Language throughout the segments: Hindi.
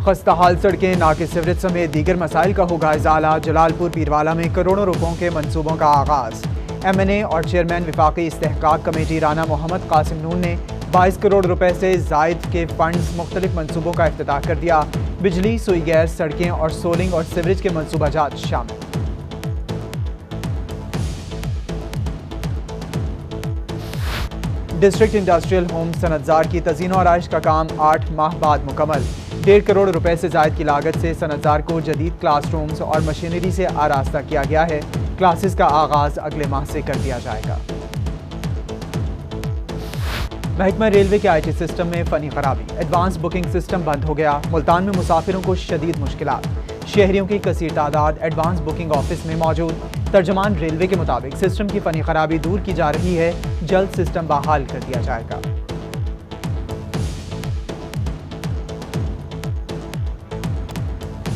खस्ता हाल सड़कें, नाके सीवरेज समेत दीगर मसाइल का होगा इजाला। जलालपुर पीरवाला में करोड़ों रुपयों के मंसूबों का आगाज। MNA और चेयरमैन विफाकी इस्तेहकाक कमेटी राना मोहम्मद कासिम नून ने 22 करोड़ रुपए से जायद के फंड्स मुख्तलिफ मंसूबों का इफ्तिताह कर दिया। बिजली, सुई गैस, सड़कें और सोलिंग और सीवरेज के मंसूबाजात शामिल। डिस्ट्रिक्ट इंडस्ट्रियल होम सनतजार की तज़ीन और आराइश का काम 8 माह बाद मुकम्मल। 1.5 करोड़ रुपए से जायद की लागत से सनतजार को जदीद क्लासरूम्स और मशीनरी से आरास्ता किया गया है। क्लासेस का आगाज अगले माह से कर दिया जाएगा। महकमा रेलवे के IT सिस्टम में फनी खराबी, एडवांस बुकिंग सिस्टम बंद हो गया। मुल्तान में मुसाफिरों को शदीद मुश्किलात। शहरियों की कसीर तादाद एडवांस बुकिंग ऑफिस में मौजूद। तर्जमान रेलवे के मुताबिक सिस्टम की फनी खराबी दूर की जा रही है, जल्द सिस्टम बहाल कर दिया जाएगा।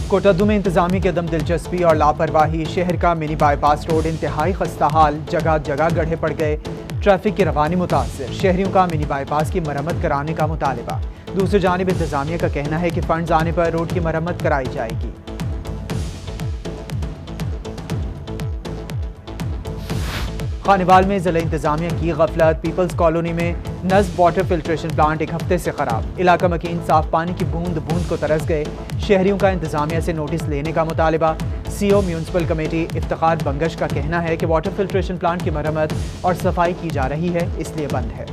कोटद्दू में इंतजामी की अदम दिलचस्पी और लापरवाही। शहर का मिनी बाईपास रोड इंतहाई खस्ता हाल, जगह जगह गड्ढे पड़ गए। ट्रैफिक की रवानी मुतासर। शहरियों का मिनी बाईपास की मरम्मत कराने का मुतालिबा। दूसरी जानिब इंतजामिया का कहना है कि फंड्स आने पर रोड की मरम्मत कराई जाएगी। खानेवाल में जिला इंतजामिया की गफलत। पीपल्स कॉलोनी में नस्ब वाटर फिल्ट्रेशन प्लांट एक हफ्ते से खराब। इलाका मकीन साफ पानी की बूंद बूंद को तरस गए। शहरियों का इंतजामिया से नोटिस लेने का मुतालिबा। CO municipal committee Iftikhar Bangash का कहना है कि वाटर फिल्ट्रेशन प्लांट की मरम्मत और सफाई की जा रही है, इसलिए बंद है।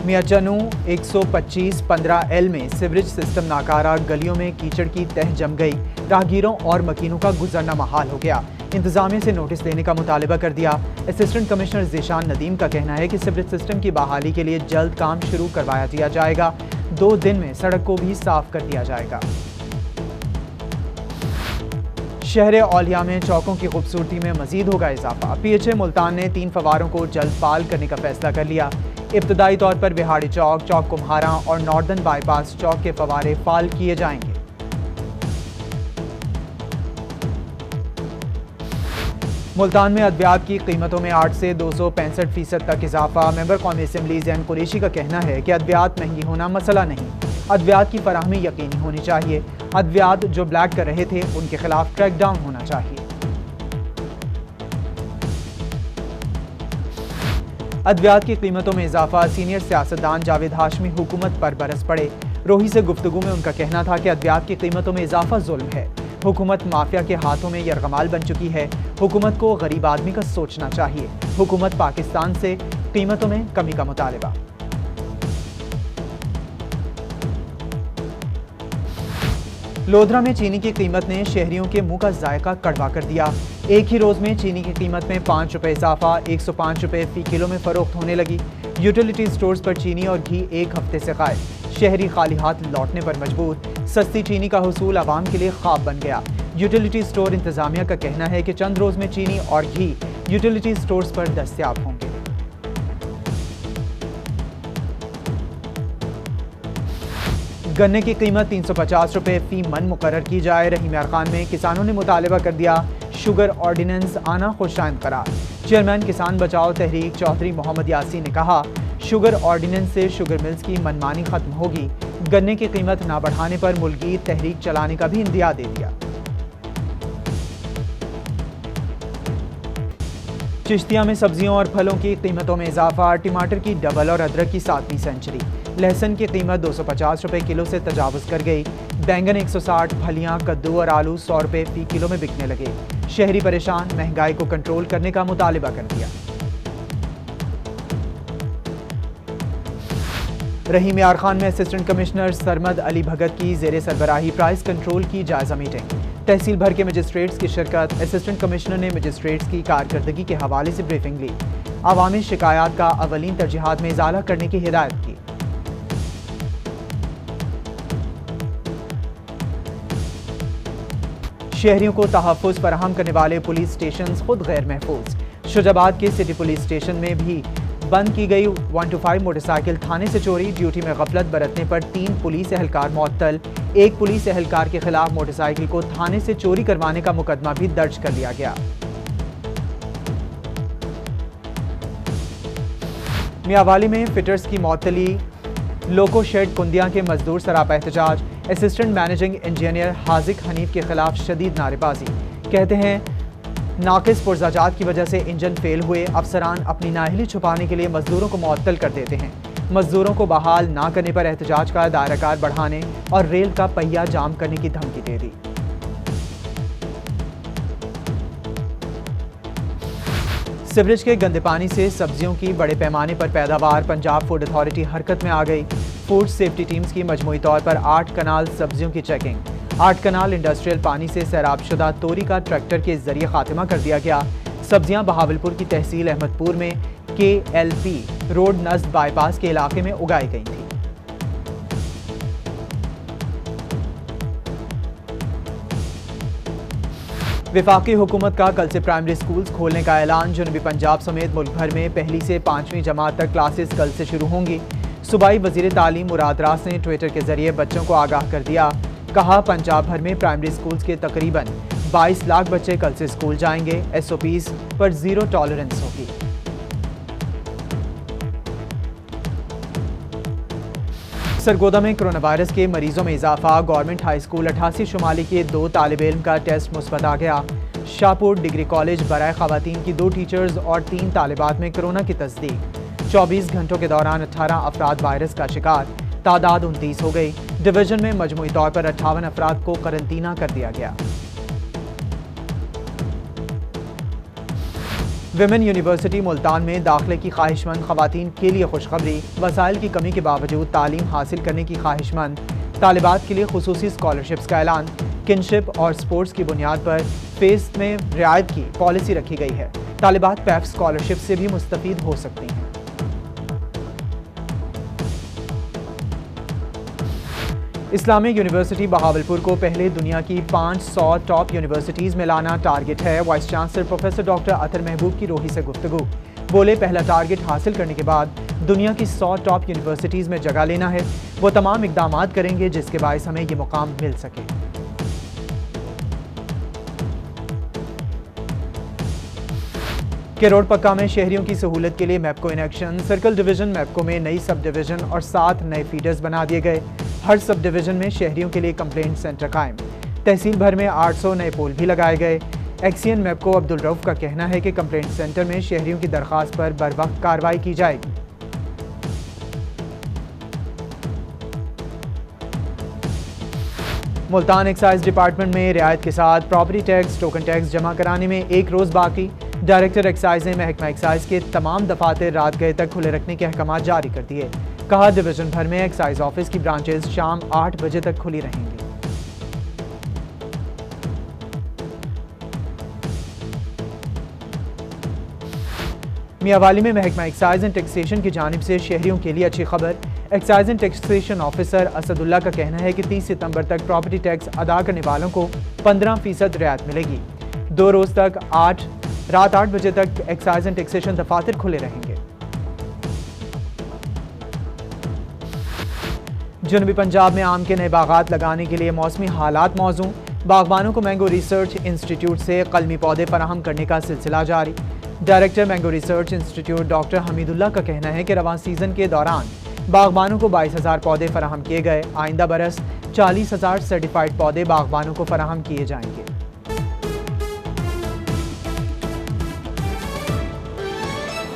मियां चन्नू 125-15L में सीवरेज सिस्टम नाकारा, गलियों में कीचड़ की तह जम गई। राहगीरों और मकीनों का गुजरना महाल हो गया। इंतजामिया से नोटिस लेने का मुतालिबा कर दिया। असिस्टेंट कमिश्नर ज़ीशान नदीम का कहना है कि सीवरेज सिस्टम की बहाली के लिए जल्द काम शुरू करवाया दिया जाएगा। 2 दिन में सड़क को भी साफ कर दिया जाएगा। शहर औलिया में चौकों की खूबसूरती में मजीद होगा इजाफा। PHA मुल्तान ने 3 फवारों को जल्द फाल करने का फैसला कर लिया। इब्तदाई तौर पर बिहाड़ी चौक, चौक कुम्हारा और नॉर्दर्न बाईपास चौक के फवारे फाल किए जाएंगे। मुल्तान में अद्वियात की कीमतों में 8 से 265% तक इजाफा। मेंबर कौमी असम्बली ज़ैन कुरैशी का कहना है कि अद्वियात महंगी होना मसला नहीं, अद्वियात की फराहमी यकीनी होनी चाहिए। अद्वियात जो ब्लैक कर रहे थे उनके खिलाफ क्रैकडाउन होना चाहिए। अद्वियात की कीमतों में इजाफा। सीनियर सियासतदान जावेद हाशमी हुकूमत पर बरस पड़े। रोही से गुफ्तगू में उनका कहना था कि अद्वियात की कीमतों में इजाफा जुल्म है। हुकूमत माफिया के हाथों में यरगमाल बन चुकी है। हुकूमत को गरीब आदमी का सोचना चाहिए। हुकूमत पाकिस्तान से कीमतों में कमी का मुतालिबा। लोधरा में चीनी की कीमत ने शहरियों के मुंह का जायका कड़वा कर दिया। एक ही रोज में चीनी की कीमत में 5 रुपए इजाफा, 105 रुपए फी किलो में फरोख्त होने लगी। यूटिलिटी स्टोर्स पर चीनी और घी एक हफ्ते से गायब। शहरी खाली हाथ लौटने पर मजबूर। सस्ती चीनी का हुसूल आवाम के लिए ख्वाब बन गया। यूटिलिटी स्टोर इंतजामिया का कहना है कि चंद रोज में चीनी और घी यूटिलिटी स्टोर्स पर दस्तयाब होंगे। गन्ने की कीमत 350 रुपए फी मन मुकर्रर की जाए। रहीम यार खान में किसानों ने मुतालिबा कर दिया शुगर ऑर्डिनेंस आना खुशाइंद करार। चेयरमैन किसान बचाओ तहरीक चौधरी मोहम्मद यासीन ने कहा, शुगर ऑर्डिनेंस से शुगर मिल्स की मनमानी खत्म होगी। गन्ने की कीमत ना बढ़ाने पर मुल्की तहरीक चलाने का भी इंदिया दे दिया। चिश्तिया में सब्जियों और फलों की कीमतों में इजाफा। टमाटर की डबल और अदरक की 7वीं सेंचुरी। लहसुन की कीमत 250 रुपए किलो से तजावुज़ कर गई। बैंगन 160, फलियां, कद्दू और आलू 100 रुपए फी किलो में बिकने लगे। शहरी परेशान, महंगाई को कंट्रोल करने का मुतालिबा कर दिया। रहीम यार खान में असिस्टेंट कमिश्नर सरमद अली भगत की ज़ेरे सरबराही प्राइस कंट्रोल की जायजा मीटिंग। तहसील भर के मजिस्ट्रेट्स की शिरकत। असिस्टेंट कमिश्नर ने मजिस्ट्रेट्स की कारकर्दगी के हवाले से ब्रीफिंग ली। अवामी शिकायत का अवलीन तरजीहात में इजाला करने की हिदायत की। शहरियों को तहफ़्फ़ुज़ फराहम करने वाले पुलिस स्टेशन खुद गैर महफूज। शुजाबाद के सिटी पुलिस स्टेशन में भी बंद की गई 125 मोटरसाइकिल। थाने से चोरी। ड्यूटी में गफलत बरतने पर 3 पुलिस एहलकार मुअत्तल। एक पुलिस एहलकार के खिलाफ मोटरसाइकिल को थाने से चोरी करवाने का मुकदमा भी दर्ज कर लिया गया। मियावाली में फिटर्स की मौतली, लोको शेड कुंदिया के मजदूर सरापा एहतजाज। Assistant managing engineer Hazik Hanif के खिलाफ शदीद नारेबाजी। कहते हैं नाकिस पुर्जाजात की वजह से इंजन फेल हुए, अफसरान अपनी नाअहली छुपाने के लिए मजदूरों को मुअत्तल कर देते हैं। मजदूरों को बहाल ना करने पर एहतजाज का दायराकार बढ़ाने और रेल का पहिया जाम करने की धमकी दे दी। सिवरेज के गंदे पानी से सब्जियों की बड़े पैमाने पर पैदावार। पंजाब फूड अथॉरिटी हरकत में आ गई। फूड सेफ्टी टीम्स की मजमूई तौर पर 8 कनाल सब्जियों की चेकिंग। 8 कनाल इंडस्ट्रियल पानी से सैराबशुदा तोरी का ट्रैक्टर के जरिए खात्मा कर दिया गया। सब्जियां बहावलपुर की तहसील अहमदपुर में KLP रोड नस्ब बाईपास के इलाके में उगाई गई थी। विफाकी हुकूमत का कल से प्राइमरी स्कूल्स खोलने का ऐलान। जनूबी पंजाब समेत मुल्क भर में पहली से 5वीं जमात तक क्लासेस कल से शुरू होंगी। सूबाई वजीर तालीम मुराद रास ने ट्विटर के जरिए बच्चों को आगाह कर दिया। कहा, पंजाब भर में प्राइमरी स्कूल्स के तकरीबन 22 लाख बच्चे कल से स्कूल जाएंगे। SOPs पर जीरो टॉलरेंस होगी। सरगोदा में कोरोना वायरस के मरीजों में इजाफा। गवर्नमेंट हाई स्कूल 88 शुमाली के 2 तालिब इल्म का टेस्ट मुस्बत आ गया। शाहपुर डिग्री कॉलेज बराए खवातीन की 2 टीचर्स और 3 तालिबात में कोरोना की तस्दीक। 24 घंटों के दौरान 18 अफराद वायरस का शिकार, तादाद 29 हो गई। डिवीजन में मजमूई तौर पर 58 अफराद को करंतना कर दिया गया। विमेन यूनिवर्सिटी मुल्तान में दाखिले की ख्वाहिशमंद खवातीन के लिए खुशखबरी। वसाइल की कमी के बावजूद तालीम हासिल करने की ख्वाहिशमंद तालिबात के लिए खुसूसी स्कॉलरशिप्स का ऐलान। किनशिप और स्पोर्ट्स की बुनियाद पर फेस में रियायत की पॉलिसी रखी गई है। तालिबात पैफ स्कॉलरशिप से भी मुस्तफीद हो सकती हैं। इस्लामिक यूनिवर्सिटी बहावलपुर को पहले दुनिया की 500 टॉप यूनिवर्सिटीज़ में लाना टारगेट है। वाइस चांसलर प्रोफेसर डॉक्टर अतर महबूब की रोही से गुफ्तगू। बोले, पहला टारगेट हासिल करने के बाद दुनिया की 100 टॉप यूनिवर्सिटीज़ में जगह लेना है। वो तमाम इकदाम करेंगे जिसके बायस हमें ये मुकाम मिल सके। केरोड़ पक्का में शहरियों की सहूलत के लिए MEPCO in action. Circle division MEPCO में नई सब डिवीजन और 7 नए फीडर्स बना दिए गए। हर सब डिवीजन में शहरियों के लिए कंप्लेंट सेंटर कायम। तहसील भर में 800 नए पोल भी लगाए गए। एक्सियन मैपको अब्दुल रऊफ का कहना है कि कंप्लेंट सेंटर में शहरियों की दरख्वास्त पर बर वक्त कार्रवाई की जाएगी। मुल्तान एक्साइज डिपार्टमेंट में रियायत के साथ प्रॉपर्टी टैक्स, टोकन टैक्स जमा कराने में 1 रोज बाकी। डायरेक्टर एक्साइज ने महकमा एक्साइज के तमाम दफातर रात गए तक खुले रखने के अहकाम जारी कर दिए। कहा, डिवीजन भर में एक्साइज ऑफिस की ब्रांचेस शाम 8 बजे तक खुली रहेंगी। मियावाली में महकमा एक्साइज एंड टैक्सेशन की जानिब से शहरियों के लिए अच्छी खबर। Excise and taxation officer Asadullah का कहना है कि 30 सितंबर तक प्रॉपर्टी टैक्स अदा करने वालों को 15% रियायत मिलेगी। 2 रोज तक रात 8 बजे तक एक्साइज एंड टैक्सेशन दफातर खुले रहेंगे। जनूबी पंजाब में आम के नए बागात लगाने के लिए मौसमी हालात मौजू। बागबानों को मैंगो रिसर्च इंस्टीट्यूट से कलमी पौधे फराहम करने का सिलसिला जारी। Director mango research institute doctor Hameedullah का कहना है कि रवां सीजन के दौरान बागबानों को 22,000 पौधे फराहम किए गए। आइंदा बरस 40,000 सर्टिफाइड पौधे बागबानों को फराहम किए जाएंगे।